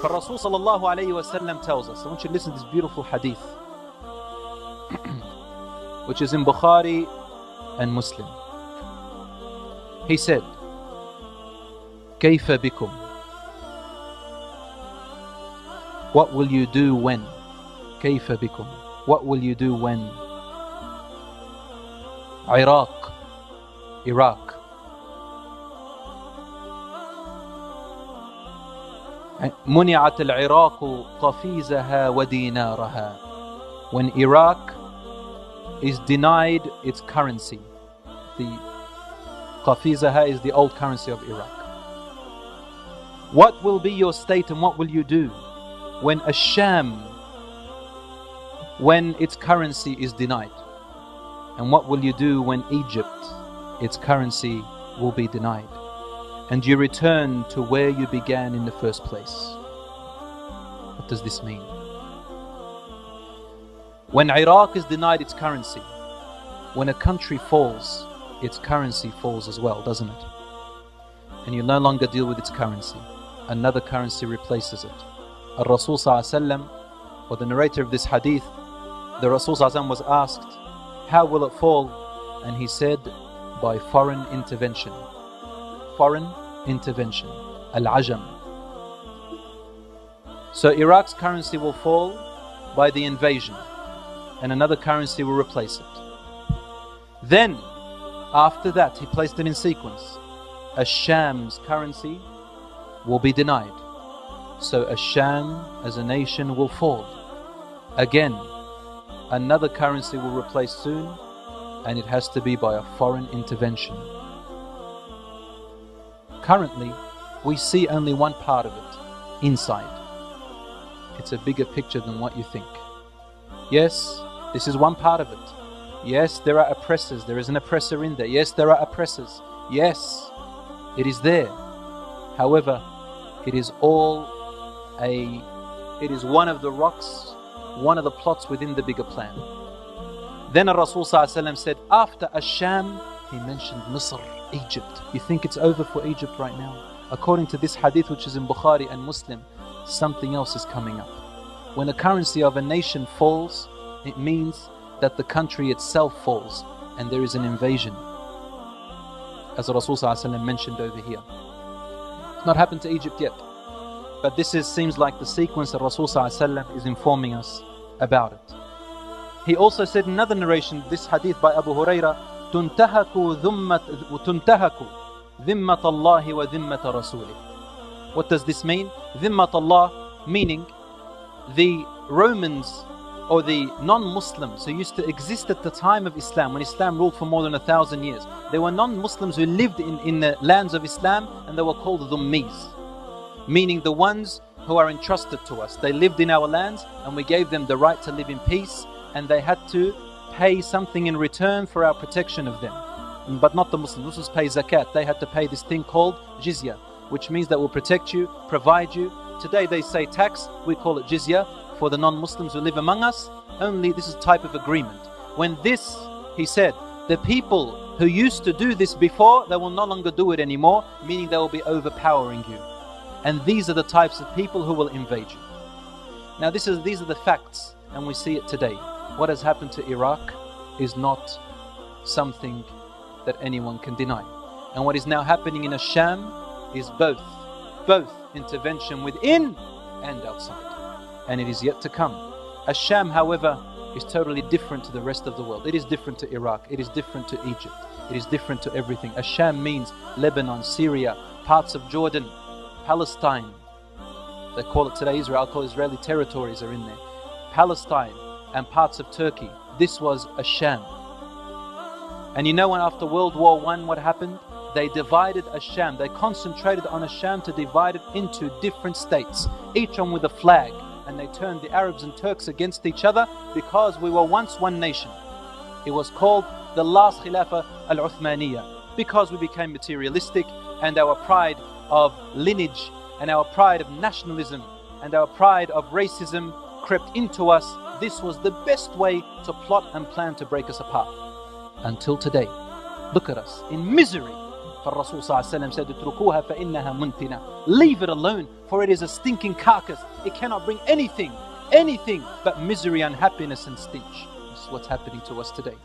But Rasul sallallahu alayhi wa sallam tells us, I want you to listen to this beautiful hadith, which is in Bukhari and Muslim. He said, كيف بكم? What will you do when? كيف بكم? What will you do when? Iraq, Iraq. منعت العراق قفيزها ودينارها. When Iraq is denied its currency. The قفيزها is the old currency of Iraq. What will be your state and what will you do when Asham, when its currency is denied? And what will you do when Egypt, its currency will be denied? And you return to where you began in the first place. What does this mean? When Iraq is denied its currency, when a country falls, its currency falls as well, doesn't it? And you no longer deal with its currency. Another currency replaces it. Rasul sallallahu alaihi wasallam, or the narrator of this hadith, the Rasul sallallahu alaihi wasallam was asked, how will it fall? And he said, by foreign intervention. Foreign intervention. Al-Ajam. So Iraq's currency will fall by the invasion, and another currency will replace it. Then, after that, he placed it in sequence. Asham's currency will be denied. So Asham as a nation will fall. Again, another currency will replace soon, and it has to be by a foreign intervention. Currently, we see only one part of it, inside. It's a bigger picture than what you think. Yes, this is one part of it. Yes, there are oppressors. There is an oppressor in there. Yes, there are oppressors. Yes, it is there. However, it is all it is one of the rocks, one of the plots within the bigger plan. Then Rasul said, after Asham, he mentioned Misr, Egypt. You think it's over for Egypt right now? According to this hadith, which is in Bukhari and Muslim, something else is coming up. When a currency of a nation falls, it means that the country itself falls and there is an invasion, as Rasul mentioned over here. It's not happened to Egypt yet, but this seems like the sequence that Rasul is informing us about it. He also said in another narration, this hadith by Abu Huraira, تُنْتَهَكُ ذِمَّةَ اللَّهِ وَذِمَّةَ رَسُولِهِ. What does this mean? ذِمَّةَ Allah, meaning the Romans or the non-Muslims who used to exist at the time of Islam, when Islam ruled for more than 1,000 years. There were non-Muslims who lived in the lands of Islam, and they were called Dhummis, meaning the ones who are entrusted to us. They lived in our lands and we gave them the right to live in peace, and they had to pay something in return for our protection of them. But not the Muslims. Muslims pay zakat. They had to pay this thing called jizya, which means that will protect you, provide you. Today they say tax, we call it jizya for the non-Muslims who live among us. Only this is a type of agreement. When this, he said, the people who used to do this before, they will no longer do it anymore, meaning they will be overpowering you. And these are the types of people who will invade you. Now these are the facts, and we see it today. What has happened to Iraq is not something that anyone can deny. And what is now happening in Asham is both intervention within and outside. And it is yet to come. Asham, however, is totally different to the rest of the world. It is different to Iraq. It is different to Egypt. It is different to everything. Asham means Lebanon, Syria, parts of Jordan, Palestine. They call it today Israel. I'll call Israeli territories are in there. Palestine and parts of Turkey. This was Asham. And you know when after World War I what happened? They divided Asham. They concentrated on Asham to divide it into different states, each one with a flag. And they turned the Arabs and Turks against each other because we were once one nation. It was called the last Khilafah al-Uthmaniyya, because we became materialistic, and our pride of lineage and our pride of nationalism and our pride of racism crept into us. This was the best way to plot and plan to break us apart. Until today, look at us in misery, فالرسول صلى الله عليه وسلم said, اتركوها فإنها منتنة. Leave it alone, for it is a stinking carcass. It cannot bring anything but misery, unhappiness and stench. This is what's happening to us today.